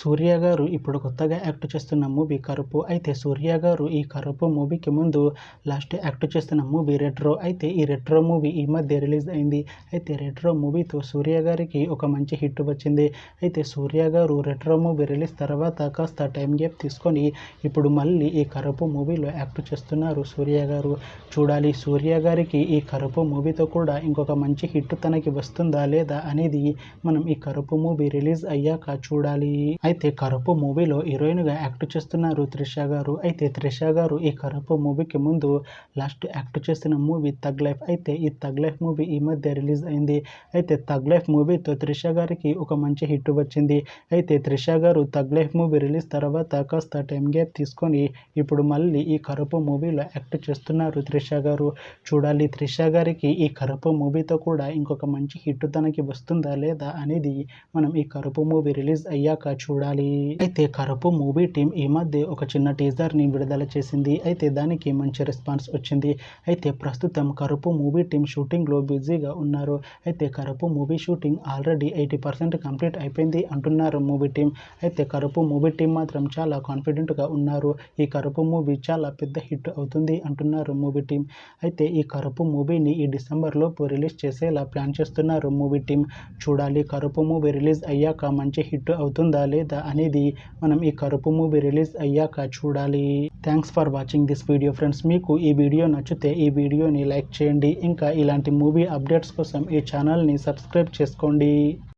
సూర్య గారు ఇప్పుడు కొత్తగా యాక్ట్ చేస్తున్న మూవీ కరుపు. అయితే సూర్య గారు ఈ కరుపు మూవీకి ముందు లాస్ట్ యాక్ట్ చేస్తున్న మూవీ రెట్రో. అయితే ఈ రెట్రో మూవీ ఈ మధ్య రిలీజ్ అయింది. అయితే రెట్రో మూవీతో సూర్య గారికి ఒక మంచి హిట్ వచ్చింది. అయితే సూర్య గారు రెట్రో మూవీ రిలీజ్ తర్వాత కాస్త టైం గ్యాప్ తీసుకొని ఇప్పుడు మళ్ళీ ఈ కరుపు మూవీలో యాక్ట్ చేస్తున్నారు సూర్య గారు. చూడాలి సూర్య గారికి ఈ కరుపు మూవీతో కూడా ఇంకొక మంచి హిట్ తనకి వస్తుందా లేదా అనేది మనం ఈ కరుపు మూవీ రిలీజ్ అయ్యాక చూడాలి. అయితే కరుపు మూవీలో హీరోయిన్గా యాక్ట్ చేస్తున్నారు త్రిష గారు. అయితే త్రిష గారు ఈ కరుపు మూవీకి ముందు లాస్ట్ యాక్ట్ చేసిన మూవీ థగ్ లైఫ్. అయితే ఈ థగ్ లైఫ్ మూవీ ఈ మధ్య రిలీజ్ అయింది. అయితే థగ్ లైఫ్ మూవీతో త్రిష గారికి ఒక మంచి హిట్ వచ్చింది. అయితే త్రిష గారు థగ్ లైఫ్ మూవీ రిలీజ్ తర్వాత కాస్త టైం గ్యాప్ తీసుకొని ఇప్పుడు మళ్ళీ ఈ కరుపు మూవీలో యాక్ట్ చేస్తున్నారు త్రిష గారు. చూడాలి త్రిష గారికి ఈ కరుపు మూవీతో కూడా ఇంకొక మంచి హిట్ తనకి వస్తుందా లేదా అనేది మనం ఈ కరుపు మూవీ రిలీజ్ అయ్యాక చూడాలి. అయితే కరుపు మూవీ టీం ఈ మధ్య ఒక చిన్న టీజర్ ని విడుదల చేసింది. అయితే దానికి మంచి రెస్పాన్స్ వచ్చింది. అయితే ప్రస్తుతం కరుపు మూవీ టీం షూటింగ్ లో బిజీగా ఉన్నారు. అయితే కరుపు మూవీ షూటింగ్ ఆల్రెడీ 80% కంప్లీట్ అయిపోయింది అంటున్నారు మూవీ టీం. అయితే కరుపు మూవీ టీం మాత్రం చాలా కాన్ఫిడెంట్ గా ఉన్నారు. ఈ కరుపు మూవీ చాలా పెద్ద హిట్ అవుతుంది అంటున్నారు మూవీ టీం. అయితే ఈ కరుపు మూవీని ఈ డిసెంబర్ లోపు రిలీజ్ చేసేలా ప్లాన్ చేస్తున్నారు మూవీ టీం. చూడాలి కరుపు మూవీ రిలీజ్ అయ్యాక మంచి హిట్ అవుతుందా లేదా అనేది మనం ఈ కరుపు మూవీ రిలీజ్ అయ్యాక చూడాలి. Thanks for watching this video friends. మీకు ఈ వీడియో నచ్చితే ఈ వీడియోని లైక్ చేయండి. ఇంకా ఇలాంటి మూవీ అప్డేట్స్ కోసం ఈ ఛానల్ని సబ్స్క్రైబ్ చేసుకోండి.